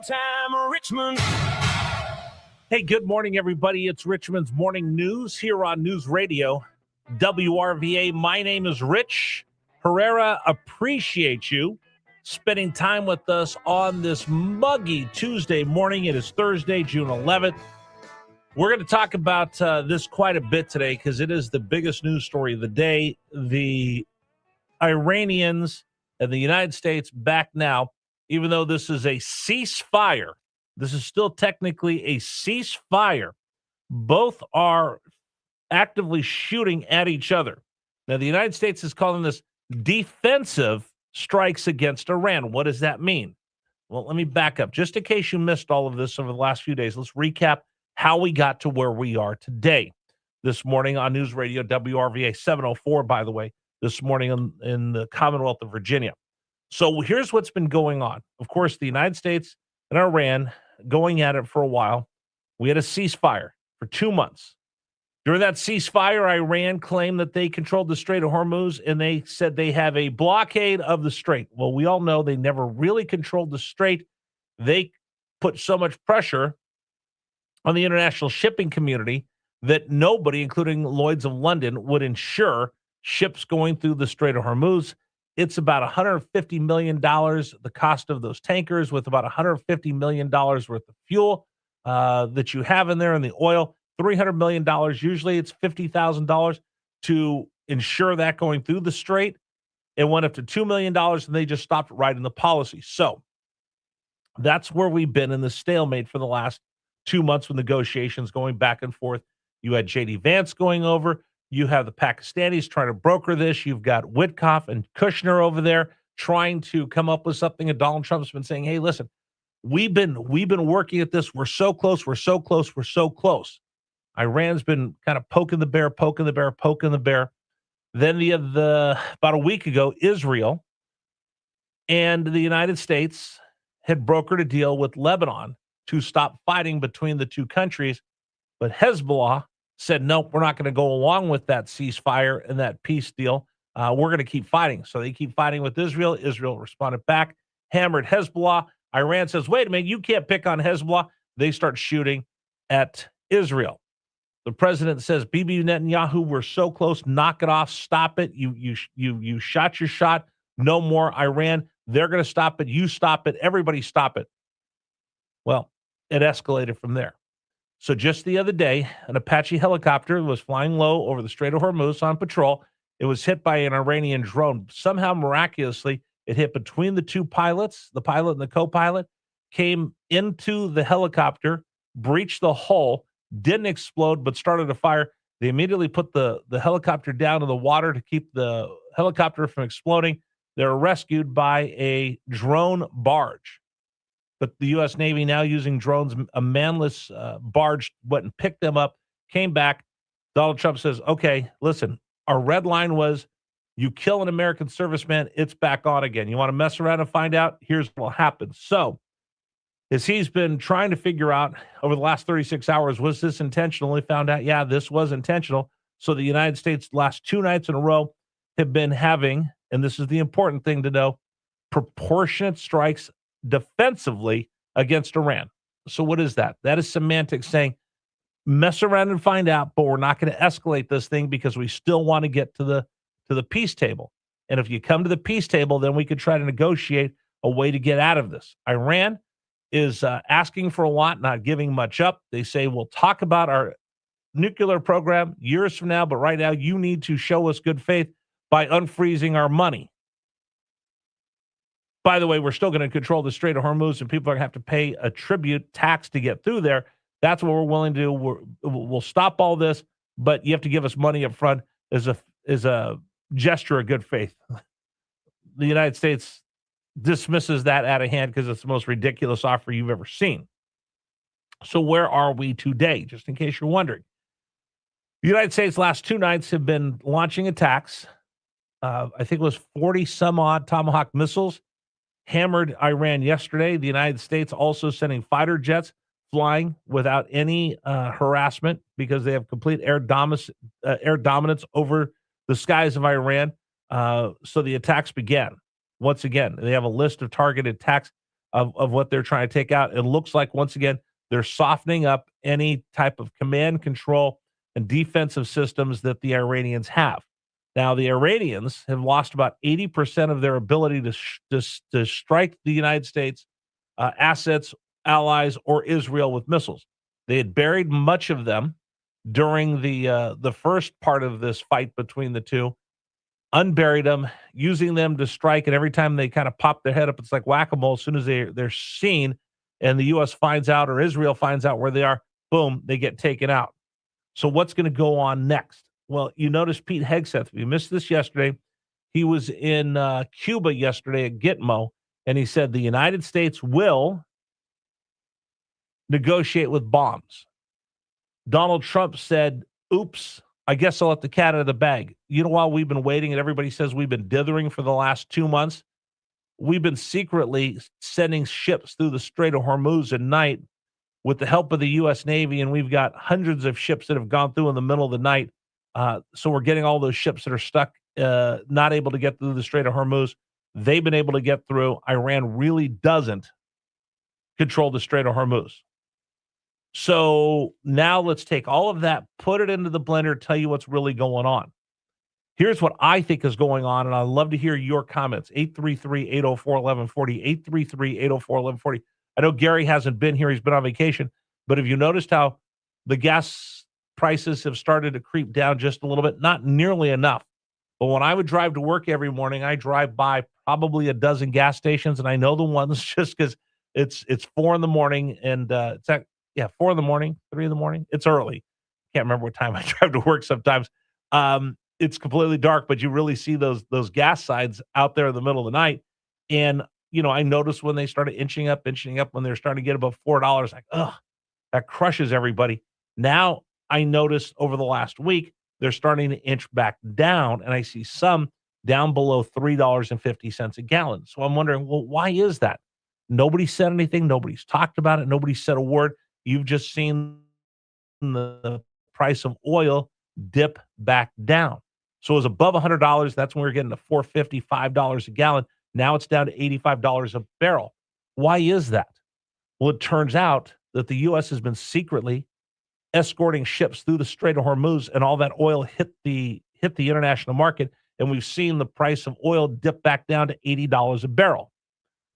time, Richmond. Hey, good morning, everybody. It's Richmond's Morning News here on News Radio, WRVA. My name is Rich Herrera. Appreciate you spending time with us on this muggy Tuesday morning. It is Thursday, June 11th. We're going to talk about this quite a bit today because it is the biggest news story of the day. The Iranians and the United States back now, even though this is a ceasefire. This is still technically a ceasefire. Both are actively shooting at each other. Now, the United States is calling this defensive strikes against Iran. What does that mean? Well, let me back up. Just in case you missed all of this over the last few days, let's recap how we got to where we are today. This morning on News Radio, WRVA 704, by the way, this morning in the Commonwealth of Virginia. So here's what's been going on. Of course, the United States and Iran going at it for a while. We had a ceasefire for 2 months. During that ceasefire, Iran claimed that they controlled the Strait of Hormuz, and they said they have a blockade of the strait. Well, we all know they never really controlled the strait. They put so much pressure on the international shipping community that nobody, including Lloyd's of London, would insure ships going through the Strait of Hormuz. It's about $150 million, the cost of those tankers, with about $150 million worth of fuel that you have in there and the oil. $300 million, usually it's $50,000 to insure that going through the strait. It went up to $2 million, and they just stopped writing the policy. So that's where we've been in the stalemate for the last 2 months with negotiations going back and forth. You had J.D. Vance going over. You have the Pakistanis trying to broker this. You've got Witkoff and Kushner over there trying to come up with something. And Donald Trump's been saying, hey, listen, we've been working at this. We're so close. We're so close. We're so close. Iran's been kind of poking the bear. Then about a week ago, Israel and the United States had brokered a deal with Lebanon to stop fighting between the two countries. But Hezbollah said, nope, we're not going to go along with that ceasefire and that peace deal. We're going to keep fighting. So they keep fighting with Israel. Israel responded back, hammered Hezbollah. Iran says, wait a minute, you can't pick on Hezbollah. They start shooting at Israel. The president says, Bibi Netanyahu, we're so close. Knock it off. Stop it. You shot your shot. No more. Iran, they're going to stop it. You stop it. Everybody stop it. Well, it escalated from there. So just the other day, an Apache helicopter was flying low over the Strait of Hormuz on patrol. It was hit by an Iranian drone. Somehow, miraculously, it hit between the two pilots, the pilot and the co-pilot, came into the helicopter, breached the hull, didn't explode, but started a fire. They immediately put the helicopter down in the water to keep the helicopter from exploding. They were rescued by a drone barge. But the U.S. Navy now using drones, a manless barge went and picked them up, came back. Donald Trump says, okay, listen, our red line was you kill an American serviceman, it's back on again. You want to mess around and find out? Here's what will happen. So as he's been trying to figure out over the last 36 hours, was this intentional? He found out, yeah, this was intentional. So the United States last 2 nights in a row have been having, and this is the important thing to know, proportionate strikes defensively against Iran. So what is that? That is semantics saying, mess around and find out, but we're not going to escalate this thing because we still want to get to the peace table. And if you come to the peace table, then we could try to negotiate a way to get out of this. Iran is asking for a lot, not giving much up. They say, we'll talk about our nuclear program years from now, but right now you need to show us good faith by unfreezing our money. By the way, we're still going to control the Strait of Hormuz, and people are going to have to pay a tribute tax to get through there. That's what we're willing to do. We'll stop all this, but you have to give us money up front as a gesture of good faith. The United States dismisses that out of hand because it's the most ridiculous offer you've ever seen. So where are we today? Just in case you're wondering. The United States last 2 nights have been launching attacks. I think it was 40 some odd Tomahawk missiles hammered Iran yesterday. The United States also sending fighter jets flying without any harassment because they have complete air dominance over the skies of Iran. So the attacks began. Once again, they have a list of targeted attacks. of what they're trying to take out. It looks like, once again, they're softening up any type of command control and defensive systems that the Iranians have. Now, the Iranians have lost about 80% of their ability to strike the United States assets, allies, or Israel with missiles. They had buried much of them during the first part of this fight between the two, unburied them, using them to strike, and every time they kind of pop their head up, it's like whack-a-mole. As soon as they're seen and the U.S. finds out or Israel finds out where they are, boom, they get taken out. So what's going to go on next? Well, you notice Pete Hegseth. We missed this yesterday. He was in Cuba yesterday at Gitmo, and he said the United States will negotiate with bombs. Donald Trump said, oops, I guess I'll let the cat out of the bag. You know, while we've been waiting and everybody says we've been dithering for the last 2 months, we've been secretly sending ships through the Strait of Hormuz at night with the help of the U.S. Navy, and we've got hundreds of ships that have gone through in the middle of the night. So we're getting all those ships that are stuck, not able to get through the Strait of Hormuz. They've been able to get through. Iran really doesn't control the Strait of Hormuz. So now let's take all of that, put it into the blender, tell you what's really going on. Here's what I think is going on, and I'd love to hear your comments. 833-804-1140, 833-804-1140. I know Gary hasn't been here. He's been on vacation. But have you noticed how the gas prices have started to creep down just a little bit? Not nearly enough. But when I would drive to work every morning, I drive by probably a dozen gas stations, and I know the ones just because it's 4 in the morning, and it's at 4 in the morning, 3 in the morning. It's early. Can't remember what time I drive to work sometimes. It's completely dark, but you really see those gas signs out there in the middle of the night. And, you know, I noticed when they started inching up, when they're starting to get above $4, like, ugh, that crushes everybody. Now I noticed over the last week, they're starting to inch back down, and I see some down below $3.50 a gallon. So I'm wondering, well, why is that? Nobody said anything. Nobody's talked about it. Nobody said a word. You've just seen the price of oil dip back down. So it was above $100. That's when we were getting to $4.50, $5 a gallon. Now it's down to $85 a barrel. Why is that? Well, it turns out that the U.S. has been secretly escorting ships through the Strait of Hormuz, and all that oil hit the international market, and we've seen the price of oil dip back down to $80 a barrel.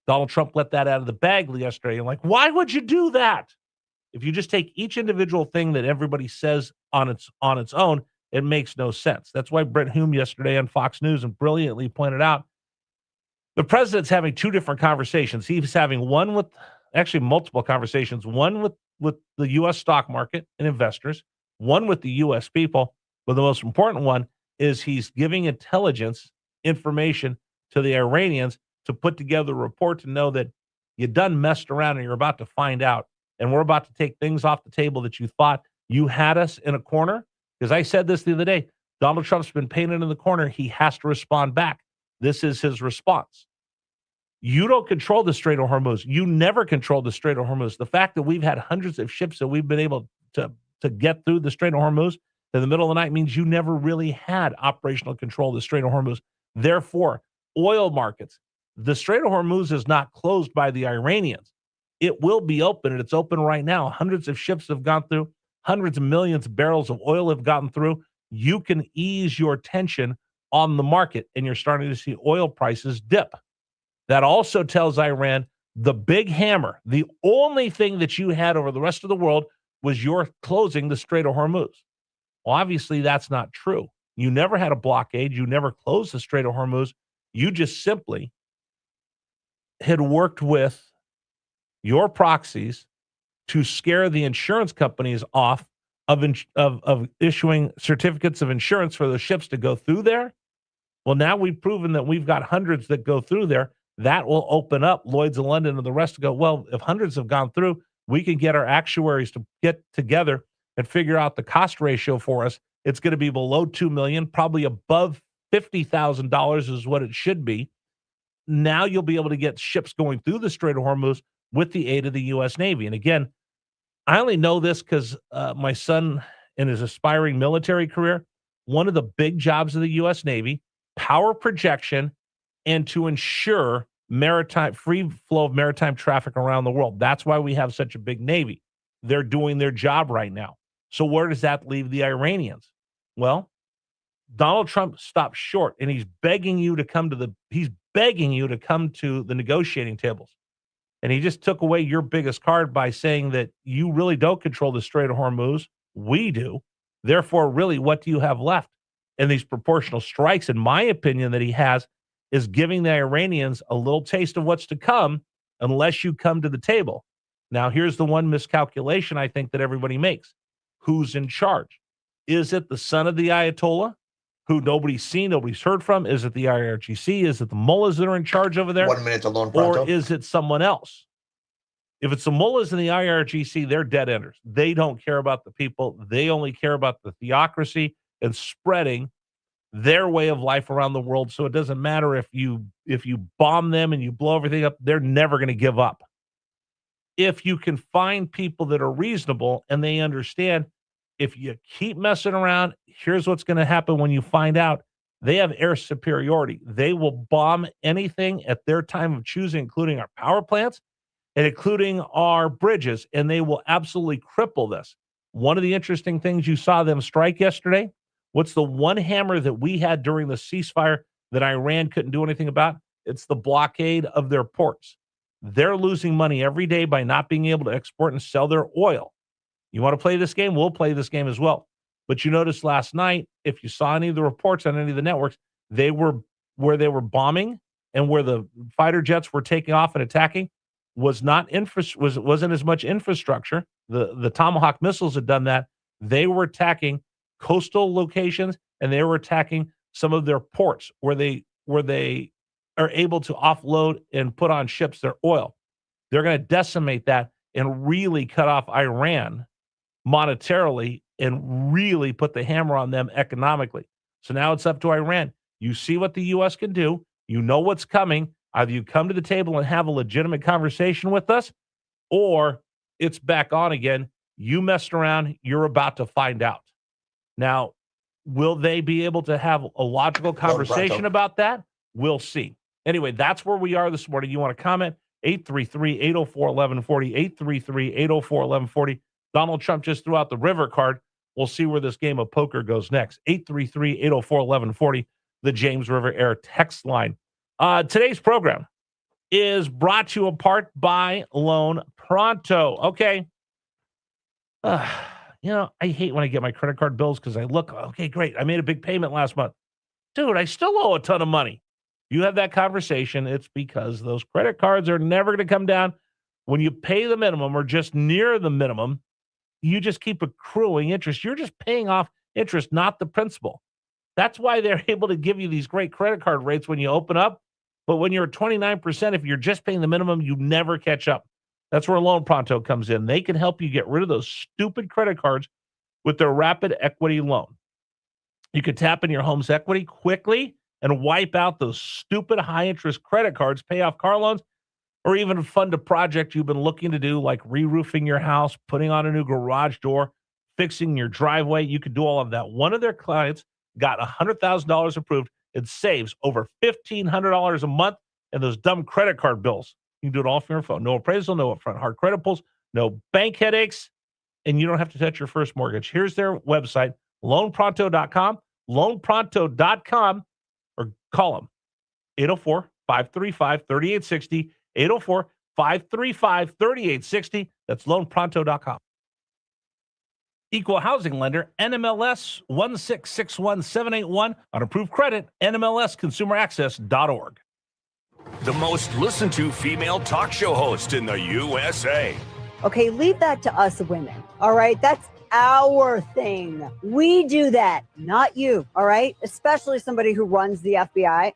Donald Trump let that out of the bag yesterday. And like, why would you do that? If you just take each individual thing that everybody says on its own, it makes no sense. That's why Brent Hume yesterday on Fox News and brilliantly pointed out the president's having two different conversations. He's having one with, actually multiple conversations, one with the U.S. stock market and investors, one with the U.S. people. But the most important one is he's giving intelligence information to the Iranians to put together a report to know that you done messed around and you're about to find out. And we're about to take things off the table that you thought you had us in a corner. Because I said this the other day, Donald Trump's been painted in the corner. He has to respond back. This is his response. You don't control the Strait of Hormuz. You never controlled the Strait of Hormuz. The fact that we've had hundreds of ships that we've been able to get through the Strait of Hormuz in the middle of the night means you never really had operational control of the Strait of Hormuz. Therefore, oil markets, the Strait of Hormuz is not closed by the Iranians. It will be open, and it's open right now. Hundreds of ships have gone through. Hundreds of millions of barrels of oil have gotten through. You can ease your tension on the market, and you're starting to see oil prices dip. That also tells Iran the big hammer, the only thing that you had over the rest of the world was your closing the Strait of Hormuz. Well, obviously, that's not true. You never had a blockade. You never closed the Strait of Hormuz. You just simply had worked with your proxies to scare the insurance companies off of issuing certificates of insurance for those ships to go through there. Well, now we've proven that we've got hundreds that go through there. That will open up Lloyd's of London and the rest to go, well, if hundreds have gone through, we can get our actuaries to get together and figure out the cost ratio for us. It's going to be below $2 million, probably above $50,000 is what it should be. Now you'll be able to get ships going through the Strait of Hormuz with the aid of the U.S. Navy. And again, I only know this because my son, in his aspiring military career, one of the big jobs of the U.S. Navy, power projection, and to ensure free flow of maritime traffic around the world. That's why we have such a big Navy. They're doing their job right now. So where does that leave the Iranians? Well, Donald Trump stopped short, and he's begging you to come to the negotiating tables. And he just took away your biggest card by saying that you really don't control the Strait of Hormuz. We do. Therefore, really, what do you have left? And these proportional strikes, in my opinion, that he has is giving the Iranians a little taste of what's to come unless you come to the table. Now, here's the one miscalculation I think that everybody makes. Who's in charge? Is it the son of the Ayatollah, who nobody's seen, nobody's heard from? Is it the IRGC? Is it the mullahs that are in charge over there? 1 minute to Lone Pronto. Or is it someone else? If it's the mullahs and the IRGC, they're dead enders. They don't care about the people. They only care about the theocracy and spreading their way of life around the world. So it doesn't matter if you bomb them and you blow everything up, they're never going to give up. If you can find people that are reasonable and they understand, if you keep messing around, here's what's going to happen when you find out they have air superiority. They will bomb anything at their time of choosing, including our power plants and including our bridges, and they will absolutely cripple this. One of the interesting things you saw them strike yesterday, what's the one hammer that we had during the ceasefire that Iran couldn't do anything about? It's the blockade of their ports. They're losing money every day by not being able to export and sell their oil. You want to play this game? We'll play this game as well. But you noticed last night, if you saw any of the reports on any of the networks, they were where they were bombing and where the fighter jets were taking off and attacking wasn't as much infrastructure. The Tomahawk missiles had done that. They were attacking coastal locations and they were attacking some of their ports where they are able to offload and put on ships their oil. They're going to decimate that and really cut off Iran monetarily and really put the hammer on them economically. So now it's up to Iran. You see what the U.S. can do. You know what's coming. Either you come to the table and have a legitimate conversation with us, or it's back on again. You messed around. You're about to find out. Now, will they be able to have a logical conversation about that? We'll see. Anyway, that's where we are this morning. You want to comment? 833-804-1140, 833-804-1140. Donald Trump just threw out the river card. We'll see where this game of poker goes next. 833-804-1140, the James River Air text line. Today's program is brought to you apart by Loan Pronto. Okay. I hate when I get my credit card bills because I look, okay, great. I made a big payment last month. Dude, I still owe a ton of money. You have that conversation, it's because those credit cards are never going to come down. When you pay the minimum or just near the minimum, you just keep accruing interest. You're just paying off interest, not the principal. That's why they're able to give you these great credit card rates when you open up. But when you're at 29%, if you're just paying the minimum, you never catch up. That's where Loan Pronto comes in. They can help you get rid of those stupid credit cards with their rapid equity loan. You could tap in your home's equity quickly and wipe out those stupid high-interest credit cards, pay off car loans, or even fund a project you've been looking to do, like re-roofing your house, putting on a new garage door, fixing your driveway. You could do all of that. One of their clients got $100,000 approved. It saves over $1,500 a month in those dumb credit card bills. You can do it all from your phone. No appraisal, no upfront hard credit pulls, no bank headaches, and you don't have to touch your first mortgage. Here's their website, loanpronto.com, loanpronto.com, or call them, 804-535-3860, 804-535-3860. That's loanpronto.com. Equal housing lender, NMLS 1661781 on approved credit, NMLSconsumeraccess.org. The most listened to female talk show host in the USA. Okay, leave that to us women. All right, that's our thing. We do that, not you. All right, especially somebody who runs the FBI.